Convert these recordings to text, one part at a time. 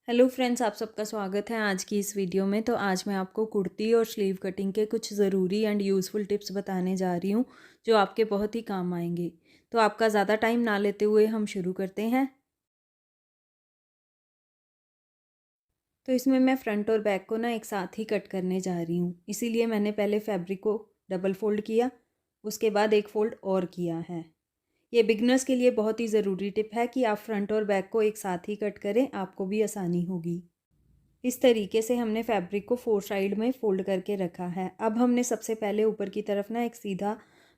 Hello friends, आप सबका स्वागत है आज की इस वीडियो में। तो आज मैं आपको कुर्ती और स्लीव कटिंग के कुछ ज़रूरी एंड यूज़फुल टिप्स बताने जा रही हूँ जो आपके बहुत ही काम आएंगे। तो आपका ज़्यादा टाइम ना लेते हुए हम शुरू करते हैं। तो इसमें मैं फ्रंट और बैक को ना एक साथ ही कट करने जा रही हूँ, इसीलिए मैंने पहले फैब्रिक को डबल फोल्ड किया, उसके बाद एक फ़ोल्ड और किया है। ये बिगनर्स के लिए बहुत ही ज़रूरी टिप है कि आप फ्रंट और बैक को एक साथ ही कट करें, आपको भी आसानी होगी। इस तरीके से हमने फैब्रिक को फोर साइड में फोल्ड करके रखा है। अब हमने सबसे पहले ऊपर की तरफ ना एक सीधा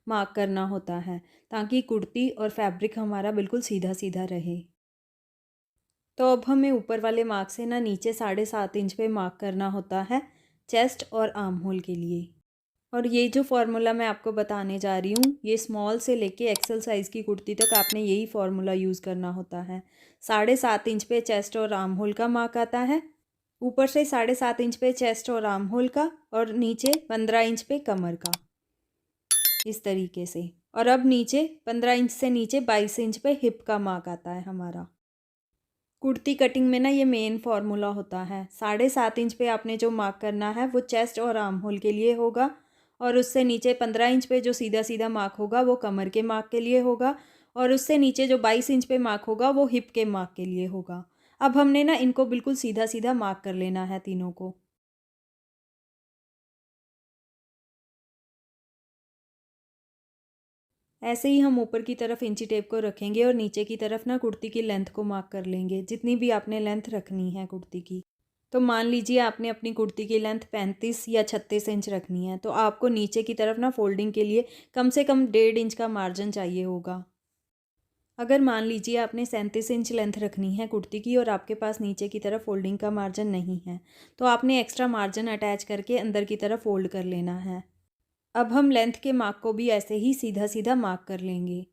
मार्क करना होता है, ताकि कुर्ती और फैब्रिक हमारा बिल्कुल सीधा सीधा रहे। तो अब हमें ऊपर वाले मार्क से ना नीचे 7.5 इंच पे मार्क करना होता है, चेस्ट और आर्म होल के लिए। और ये जो फार्मूला मैं आपको बताने जा रही हूँ, ये स्मॉल से लेके एक्सेल साइज़ की कुर्ती तक आपने यही फार्मूला यूज़ करना होता है। 7.5 इंच पे चेस्ट और आर्म होल का मार्क आता है, ऊपर से 7.5 इंच पे चेस्ट और आर्म होल का, और नीचे 15 इंच पे कमर का, इस तरीके से। और अब नीचे 15 इंच से नीचे 22 इंच पे हिप का मार्क आता है हमारा। कुर्ती कटिंग में ना ये मेन फार्मूला होता है। 7.5 इंच पे आपने जो मार्क करना है वो चेस्ट और आर्म होल के लिए होगा, और उससे नीचे 15 इंच पे जो सीधा सीधा मार्क होगा वो कमर के मार्क के लिए होगा, और उससे नीचे जो 22 इंच पे मार्क होगा वो हिप के मार्क के लिए होगा। अब हमने ना इनको बिल्कुल सीधा सीधा मार्क कर लेना है तीनों को। ऐसे ही हम ऊपर की तरफ इंची टेप को रखेंगे और नीचे की तरफ ना कुर्ती की लेंथ को मार्क कर लेंगे, जितनी भी आपने लेंथ रखनी है कुर्ती की। तो मान लीजिए आपने अपनी कुर्ती की लेंथ 35 या 36 इंच रखनी है, तो आपको नीचे की तरफ ना फोल्डिंग के लिए कम से कम 1.5 इंच का मार्जिन चाहिए होगा। अगर मान लीजिए आपने 37 इंच लेंथ रखनी है कुर्ती की और आपके पास नीचे की तरफ फोल्डिंग का मार्जिन नहीं है, तो आपने एक्स्ट्रा मार्जिन अटैच करके अंदर की तरफ फोल्ड कर लेना है। अब हम लेंथ के मार्क को भी ऐसे ही सीधा सीधा मार्क कर लेंगे,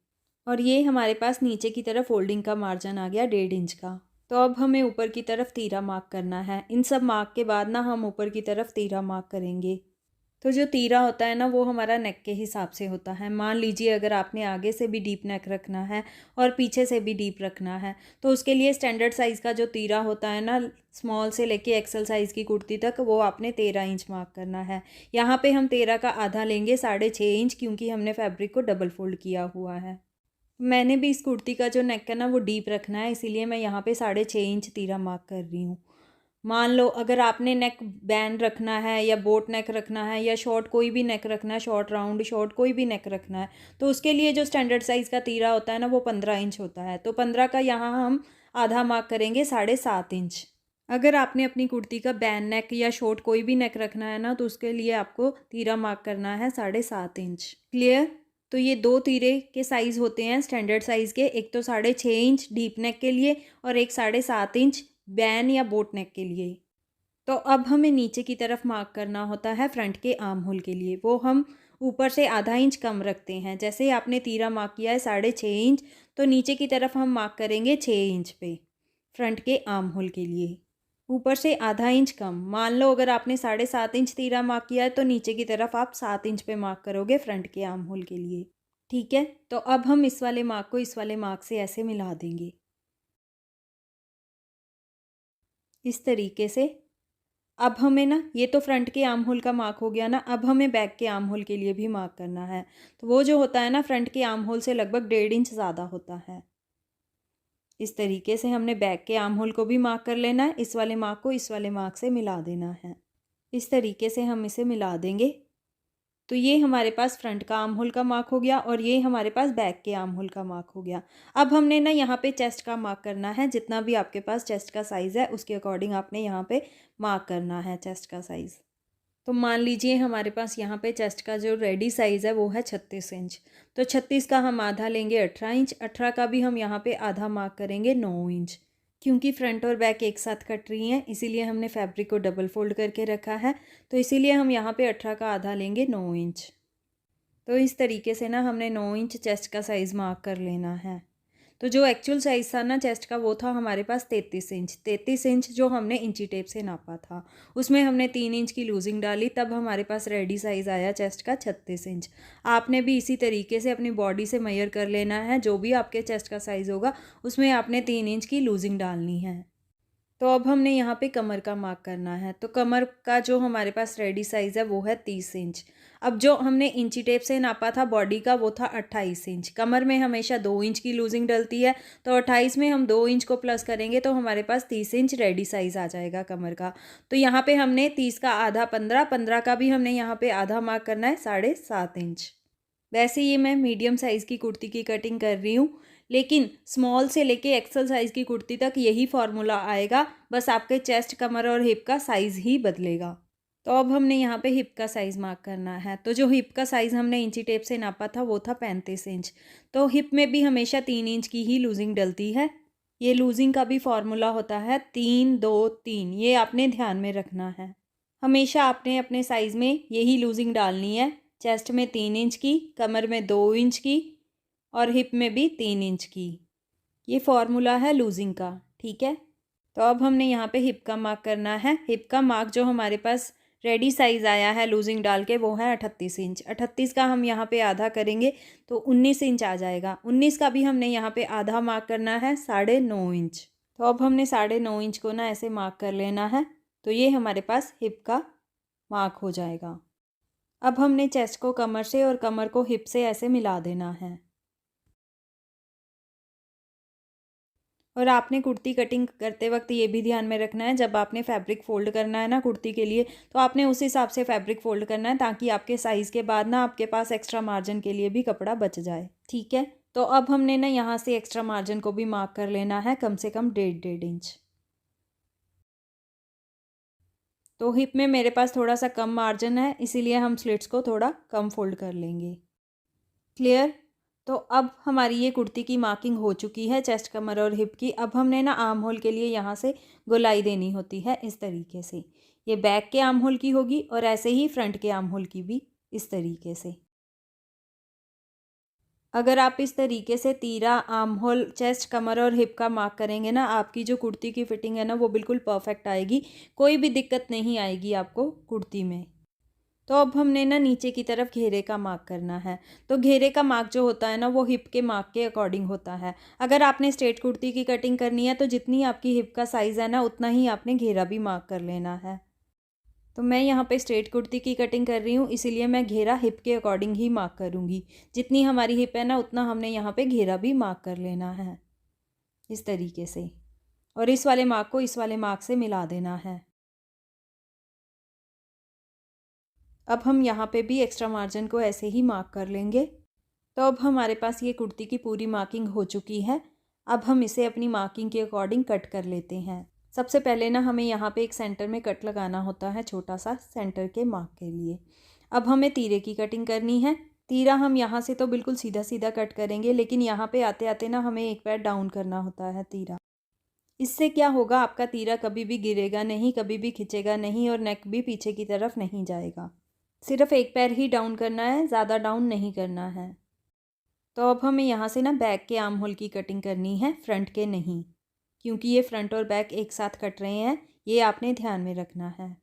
और ये हमारे पास नीचे की तरफ फोल्डिंग का मार्जिन आ गया 1.5 इंच का। तो अब हमें ऊपर की तरफ तीरा मार्क करना है। इन सब मार्क के बाद ना हम ऊपर की तरफ तीरा मार्क करेंगे। तो जो तीरा होता है ना वो हमारा नेक के हिसाब से होता है। मान लीजिए अगर आपने आगे से भी डीप नेक रखना है और पीछे से भी डीप रखना है, तो उसके लिए स्टैंडर्ड साइज़ का जो तीरा होता है ना, स्मॉल से लेके एक्सेल साइज़ की कुर्ती तक, वो आपने 13 इंच मार्क करना है। यहाँ पे हम 13 का आधा लेंगे, 6.5 इंच, क्योंकि हमने फैब्रिक को डबल फोल्ड किया हुआ है। मैंने भी इस कुर्ती का जो नेक है ना वो डीप रखना है, इसीलिए मैं यहाँ पे 6.5 इंच तीरा मार्क कर रही हूँ। मान लो अगर आपने नेक बैंड रखना है या बोट नेक रखना है या शॉर्ट कोई भी नेक रखना है, शॉर्ट राउंड शॉर्ट कोई भी नेक रखना है, तो उसके लिए जो स्टैंडर्ड साइज़ का तीरा होता है ना वो 15 इंच होता है। तो 15 का यहाँ हम आधा मार्क करेंगे, 7.5 इंच। अगर आपने अपनी कुर्ती का बैंड नेक या शॉर्ट कोई भी नेक रखना है ना, तो उसके लिए आपको तीरा मार्क करना है 7.5 इंच। क्लियर? तो ये दो तीरे के साइज़ होते हैं स्टैंडर्ड साइज़ के, एक तो 6.5 इंच डीप नेक के लिए और एक 7.5 इंच बैन या बोट नेक के लिए। तो अब हमें नीचे की तरफ मार्क करना होता है फ्रंट के आर्म होल के लिए, वो हम ऊपर से आधा इंच कम रखते हैं। जैसे ही आपने तीरा मार्क किया है 6.5 इंच, तो नीचे की तरफ हम मार्क करेंगे 6 इंच पे फ्रंट के आर्म होल के लिए, ऊपर से आधा इंच कम। मान लो अगर आपने 7.5 इंच तीरा मार्क किया है, तो नीचे की तरफ आप 7 इंच पे मार्क करोगे फ्रंट के आर्म होल के लिए। ठीक है, तो अब हम इस वाले मार्क को इस वाले मार्क से ऐसे मिला देंगे, इस तरीके से। अब हमें ना, ये तो फ्रंट के आर्म होल का मार्क हो गया ना, अब हमें बैक के आर्म होल के लिए भी मार्क करना है। तो वो जो होता है ना फ्रंट के आर्म होल से लगभग 1.5 इंच ज़्यादा होता है। इस तरीके से हमने बैक के आर्म होल को भी मार्क कर लेना है, इस वाले मार्क को इस वाले मार्क से मिला देना है। इस तरीके से हम इसे मिला देंगे। तो ये हमारे पास फ्रंट का आर्म होल का मार्क हो गया और ये हमारे पास बैक के आर्म होल का मार्क हो गया। अब हमने ना यहाँ पे चेस्ट का मार्क करना है। जितना भी आपके पास चेस्ट का साइज़ है उसके अकॉर्डिंग आपने यहाँ पे मार्क करना है चेस्ट का साइज़। तो मान लीजिए हमारे पास यहाँ पे चेस्ट का जो रेडी साइज़ है वो है 36 इंच। तो 36 का हम आधा लेंगे 18 इंच, 18 का भी हम यहाँ पे आधा मार्क करेंगे 9 इंच। क्योंकि फ्रंट और बैक एक साथ कट रही हैं, इसीलिए हमने फैब्रिक को डबल फोल्ड करके रखा है। तो इसीलिए हम यहाँ पे 18 का आधा लेंगे 9 इंच। तो इस तरीके से ना हमने 9 इंच चेस्ट का साइज़ मार्क कर लेना है। तो जो एक्चुअल साइज़ था ना चेस्ट का, वो था हमारे पास 33 इंच। 33 इंच जो हमने इंची टेप से नापा था, उसमें हमने 3 इंच की लूजिंग डाली, तब हमारे पास रेडी साइज़ आया चेस्ट का 36 इंच। आपने भी इसी तरीके से अपनी बॉडी से मेजर कर लेना है। जो भी आपके चेस्ट का साइज़ होगा उसमें आपने 3 इंच की लूजिंग डालनी है। तो अब हमने यहाँ पे कमर का मार्क करना है। तो कमर का जो हमारे पास रेडी साइज़ है वो है 30 इंच। अब जो हमने इंची टेप से नापा था बॉडी का वो था 28 इंच। कमर में हमेशा 2 इंच की लूजिंग डलती है, तो 28 में हम 2 इंच को प्लस करेंगे तो हमारे पास 30 इंच रेडी साइज़ आ जाएगा कमर का। तो यहाँ पे हमने 30 का आधा 15, 15 का भी हमने यहाँ पे आधा मार्क करना है 7.5 इंच। वैसे ये मैं मीडियम साइज़ की कुर्ती की कटिंग कर रही हूँ, लेकिन स्मॉल से लेके एक्सेल साइज़ की कुर्ती तक यही फार्मूला आएगा, बस आपके चेस्ट, कमर और हिप का साइज़ ही बदलेगा। तो अब हमने यहाँ पे हिप का साइज़ मार्क करना है। तो जो हिप का साइज़ हमने इंची टेप से नापा था वो था 35 इंच। तो हिप में भी हमेशा 3 इंच की ही लूजिंग डलती है। ये लूजिंग का भी फार्मूला होता है 3 2 3, ये आपने ध्यान में रखना है। हमेशा आपने अपने साइज़ में यही लूजिंग डालनी है। चेस्ट में 3 इंच की, कमर में 2 इंच की और हिप में भी 3 इंच की। ये फार्मूला है लूजिंग का, ठीक है। तो अब हमने यहाँ पे हिप का मार्क करना है। हिप का मार्क जो हमारे पास रेडी साइज़ आया है लूजिंग डाल के वो है 38 इंच। 38 का हम यहाँ पे आधा करेंगे तो 19 इंच आ जाएगा। 19 का भी हमने यहाँ पे आधा मार्क करना है 9.5 इंच। तो अब हमने 9.5 इंच को ना ऐसे मार्क कर लेना है। तो ये हमारे पास हिप का मार्क हो जाएगा। अब हमने चेस्ट को कमर से और कमर को हिप से ऐसे मिला देना है। और आपने कुर्ती कटिंग करते वक्त ये भी ध्यान में रखना है, जब आपने फैब्रिक फ़ोल्ड करना है ना कुर्ती के लिए, तो आपने उस हिसाब से फैब्रिक फ़ोल्ड करना है ताकि आपके साइज़ के बाद ना आपके पास एक्स्ट्रा मार्जिन के लिए भी कपड़ा बच जाए, ठीक है। तो अब हमने ना यहाँ से एक्स्ट्रा मार्जिन को भी मार्क कर लेना है, कम से कम 1.5 इंच। तो हिप में मेरे पास थोड़ा सा कम मार्जिन है, इसीलिए हम स्लिट्स को थोड़ा कम फोल्ड कर लेंगे। क्लियर। तो अब हमारी ये कुर्ती की मार्किंग हो चुकी है चेस्ट, कमर और हिप की। अब हमने ना आर्म होल के लिए यहाँ से गोलाई देनी होती है इस तरीके से। ये बैक के आर्म होल की होगी और ऐसे ही फ्रंट के आर्म होल की भी इस तरीके से। अगर आप इस तरीके से तीरा, आर्म होल, चेस्ट, कमर और हिप का मार्क करेंगे ना, आपकी जो कुर्ती की फिटिंग है ना वो बिल्कुल परफेक्ट आएगी। कोई भी दिक्कत नहीं आएगी आपको कुर्ती में। तो अब हमने ना नीचे की तरफ घेरे का मार्क करना है। तो घेरे का मार्क जो होता है ना वो हिप के मार्क के अकॉर्डिंग होता है। अगर आपने स्ट्रेट कुर्ती की कटिंग करनी है तो जितनी आपकी हिप का साइज़ है ना उतना ही आपने घेरा भी मार्क कर लेना है। तो मैं यहाँ पे स्ट्रेट कुर्ती की कटिंग कर रही हूँ, इसीलिए मैं घेरा हिप के अकॉर्डिंग ही मार्क करूँगी। जितनी हमारी हिप है ना उतना हमने यहाँ पे घेरा भी मार्क कर लेना है इस तरीके से। और इस वाले मार्क को इस वाले मार्क से मिला देना है। अब हम यहाँ पे भी एक्स्ट्रा मार्जिन को ऐसे ही मार्क कर लेंगे। तो अब हमारे पास ये कुर्ती की पूरी मार्किंग हो चुकी है। अब हम इसे अपनी मार्किंग के अकॉर्डिंग कट कर लेते हैं। सबसे पहले ना हमें यहाँ पे एक सेंटर में कट लगाना होता है, छोटा सा सेंटर के मार्क के लिए। अब हमें तीरे की कटिंग करनी है। तीरा हम यहाँ से तो बिल्कुल सीधा सीधा कट करेंगे, लेकिन यहाँ पे आते आते ना हमें एक पैर डाउन करना होता है तीरा। इससे क्या होगा, आपका तीरा कभी भी गिरेगा नहीं, कभी भी खिंचेगा नहीं और नेक भी पीछे की तरफ नहीं जाएगा। सिर्फ एक पैर ही डाउन करना है, ज़्यादा डाउन नहीं करना है। तो अब हमें यहाँ से ना बैक के आर्म होल की कटिंग करनी है, फ्रंट के नहीं, क्योंकि ये फ्रंट और बैक एक साथ कट रहे हैं, ये आपने ध्यान में रखना है।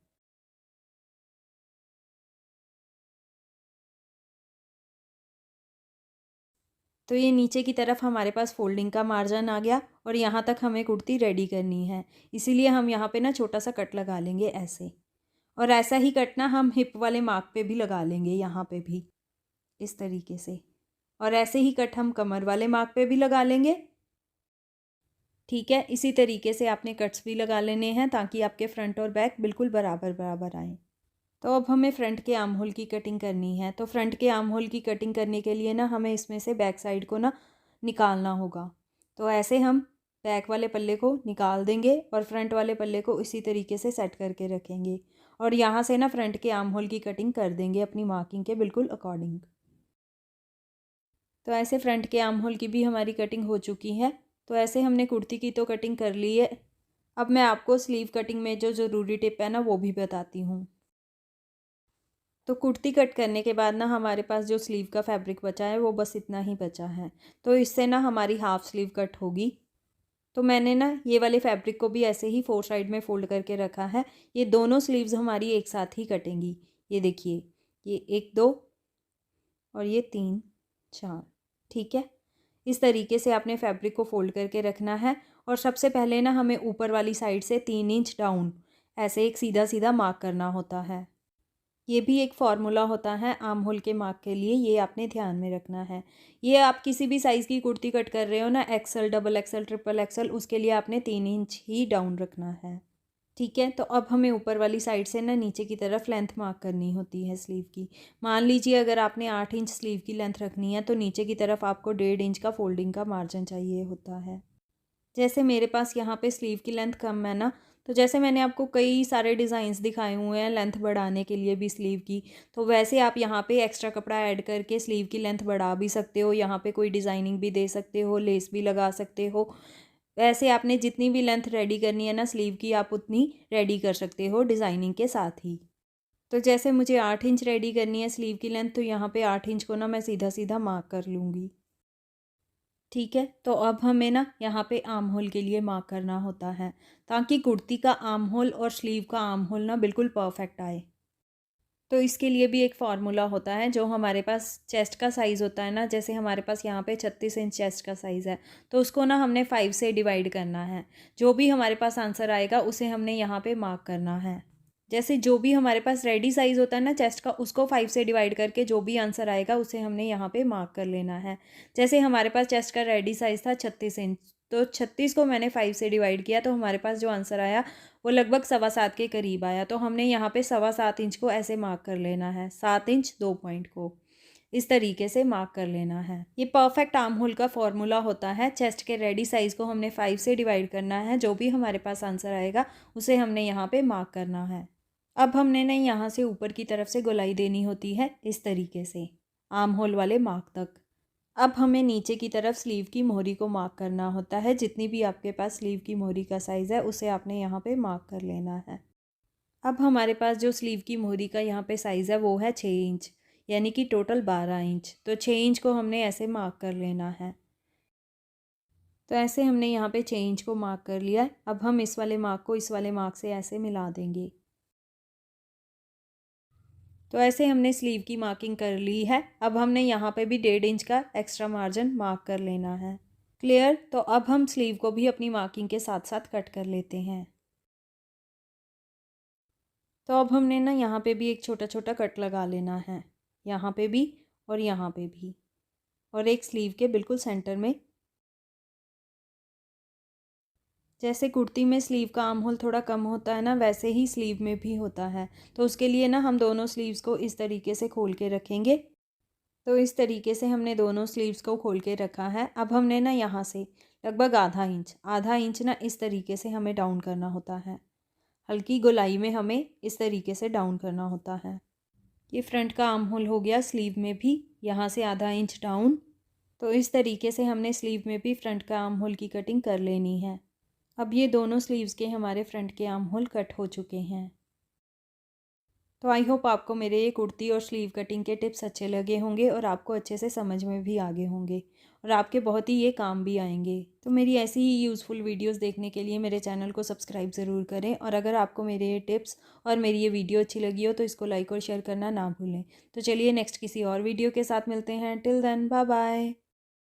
तो ये नीचे की तरफ हमारे पास फोल्डिंग का मार्जिन आ गया और यहाँ तक हमें कुर्ती रेडी करनी है, इसीलिए हम यहाँ पे ना छोटा सा कट लगा लेंगे ऐसे। और ऐसा ही कट ना हम हिप वाले मार्क पे भी लगा लेंगे, यहाँ पे भी इस तरीके से। और ऐसे ही कट हम कमर वाले मार्क पे भी लगा लेंगे, ठीक है। इसी तरीके से आपने कट्स भी लगा लेने हैं ताकि आपके फ्रंट और बैक बिल्कुल बराबर बराबर आए। तो अब हमें फ्रंट के आर्म होल की कटिंग करनी है। तो फ्रंट के आर्म होल की कटिंग करने के लिए ना हमें इसमें से बैक साइड को ना निकालना होगा। तो ऐसे हम बैक वाले पल्ले को निकाल देंगे और फ्रंट वाले पल्ले को इसी तरीके से सेट करके रखेंगे और यहाँ से ना फ्रंट के आर्म होल की कटिंग कर देंगे अपनी मार्किंग के बिल्कुल अकॉर्डिंग। तो ऐसे फ्रंट के आर्म होल की भी हमारी कटिंग हो चुकी है। तो ऐसे हमने कुर्ती की तो कटिंग कर ली है। अब मैं आपको स्लीव कटिंग में जो ज़रूरी टिप है ना वो भी बताती हूँ। तो कुर्ती कट करने के बाद ना हमारे पास जो स्लीव का फैब्रिक बचा है वो बस इतना ही बचा है। तो इससे ना हमारी हाफ़ स्लीव कट होगी। तो मैंने ना ये वाले फैब्रिक को भी ऐसे ही 4 साइड में फ़ोल्ड करके रखा है। ये दोनों स्लीव्स हमारी एक साथ ही कटेंगी। ये देखिए, ये 1 2 और ये 3 4, ठीक है। इस तरीके से आपने फैब्रिक को फ़ोल्ड करके रखना है और सबसे पहले ना हमें ऊपर वाली साइड से 3 इंच डाउन ऐसे एक सीधा सीधा मार्क करना होता है। ये भी एक फार्मूला होता है आर्म होल के मार्क के लिए, ये आपने ध्यान में रखना है। ये आप किसी भी साइज़ की कुर्ती कट कर रहे हो ना, axel, double axel, triple axel, उसके लिए आपने 3 इंच ही डाउन रखना है। ठीक है, तो अब हमें ऊपर वाली साइड से ना नीचे की तरफ लेंथ मार्क करनी होती है स्लीव की। मान लीजिए अगर आपने 8 इंच स्लीव की लेंथ रखनी है तो नीचे की तरफ आपको 1.5 इंच का फोल्डिंग का मार्जिन चाहिए होता है। जैसे मेरे पास यहाँ पे स्लीव की लेंथ कम है ना, तो जैसे मैंने आपको कई सारे डिज़ाइंस दिखाए हुए हैं लेंथ बढ़ाने के लिए भी स्लीव की, तो वैसे आप यहाँ पे एक्स्ट्रा कपड़ा ऐड करके स्लीव की लेंथ बढ़ा भी सकते हो, यहाँ पे कोई डिज़ाइनिंग भी दे सकते हो, लेस भी लगा सकते हो। वैसे आपने जितनी भी लेंथ रेडी करनी है ना स्लीव की, आप उतनी रेडी कर सकते हो डिज़ाइनिंग के साथ ही। तो जैसे मुझे 8 इंच रेडी करनी है स्लीव की लेंथ, तो यहाँ पे 8 इंच को ना मैं सीधा सीधा मार्क कर लूँगी। ठीक है, तो अब हमें ना यहाँ पे आर्म होल के लिए मार्क करना होता है, ताकि कुर्ती का आर्म होल और स्लीव का आर्म होल ना बिल्कुल परफेक्ट आए। तो इसके लिए भी एक फार्मूला होता है, जो हमारे पास चेस्ट का साइज़ होता है ना, जैसे हमारे पास यहाँ पे 36 इंच चेस्ट का साइज़ है, तो उसको ना हमने 5 से डिवाइड करना है। जो भी हमारे पास आंसर आएगा उसे हमने यहाँ पे मार्क करना है। जैसे जो भी हमारे पास रेडी साइज़ होता है ना चेस्ट का, उसको 5 से डिवाइड करके जो भी आंसर आएगा उसे हमने यहाँ पे मार्क कर लेना है। जैसे हमारे पास चेस्ट का रेडी साइज़ था 36 इंच, तो 36 को मैंने 5 से डिवाइड किया, तो हमारे पास जो आंसर आया वो लगभग 7.25 के करीब आया। तो हमने यहाँ पे 7.25 इंच को ऐसे मार्क कर लेना है, 7 इंच 2 पॉइंट को इस तरीके से मार्क कर लेना है। ये परफेक्ट आर्म होल का फॉर्मूला होता है। चेस्ट के रेडी साइज़ को हमने 5 से डिवाइड करना है, जो भी हमारे पास आंसर आएगा उसे हमने यहाँ पे मार्क करना है। अब हमने ना यहाँ से ऊपर की तरफ से गोलाई देनी होती है इस तरीके से, आर्म होल वाले मार्क तक। अब हमें नीचे की तरफ स्लीव की मोहरी को मार्क करना होता है। जितनी भी आपके पास स्लीव की मोहरी का साइज़ है उसे आपने यहाँ पे मार्क कर लेना है। अब हमारे पास जो स्लीव की मोहरी का यहाँ पे साइज़ है वो है 6 इंच, यानी कि टोटल 12 इंच। तो 6 इंच को हमने ऐसे मार्क कर लेना है। तो ऐसे हमने यहाँ पे 6 इंच को मार्क कर लिया है। अब हम इस वाले मार्क को इस वाले मार्क से ऐसे मिला देंगे। तो ऐसे हमने स्लीव की मार्किंग कर ली है। अब हमने यहाँ पे भी 1.5 इंच का एक्स्ट्रा मार्जिन मार्क कर लेना है। क्लियर? तो अब हम स्लीव को भी अपनी मार्किंग के साथ साथ कट कर लेते हैं। तो अब हमने ना यहाँ पे भी एक छोटा छोटा कट लगा लेना है, यहाँ पे भी और यहाँ पे भी, और एक स्लीव के बिल्कुल सेंटर में। जैसे कुर्ती में स्लीव का आर्म होल थोड़ा कम होता है ना, वैसे ही स्लीव में भी होता है। तो उसके लिए ना हम दोनों स्लीव्स को इस तरीके से खोल के रखेंगे। तो इस तरीके से हमने दोनों स्लीव्स को खोल के रखा है। अब हमने ना यहाँ से लगभग आधा इंच ना इस तरीके से हमें डाउन करना होता है। हल्की गोलाई में हमें इस तरीके से डाउन करना होता है। ये फ्रंट का आर्म होल हो गया। स्लीव में भी यहाँ से आधा इंच डाउन। तो इस तरीके से हमने स्लीव में भी फ्रंट का आर्म होल की कटिंग कर लेनी है। अब ये दोनों स्लीव्स के हमारे फ्रंट के आर्म होल कट हो चुके हैं। तो आई होप आपको मेरे ये कुर्ती और स्लीव कटिंग के टिप्स अच्छे लगे होंगे और आपको अच्छे से समझ में भी आ गए होंगे और आपके बहुत ही ये काम भी आएंगे। तो मेरी ऐसी ही यूज़फुल वीडियोस देखने के लिए मेरे चैनल को सब्सक्राइब ज़रूर करें, और अगर आपको मेरे ये टिप्स और मेरी ये वीडियो अच्छी लगी हो तो इसको लाइक और शेयर करना ना भूलें। तो चलिए नेक्स्ट किसी और वीडियो के साथ मिलते हैं। Till then bye bye.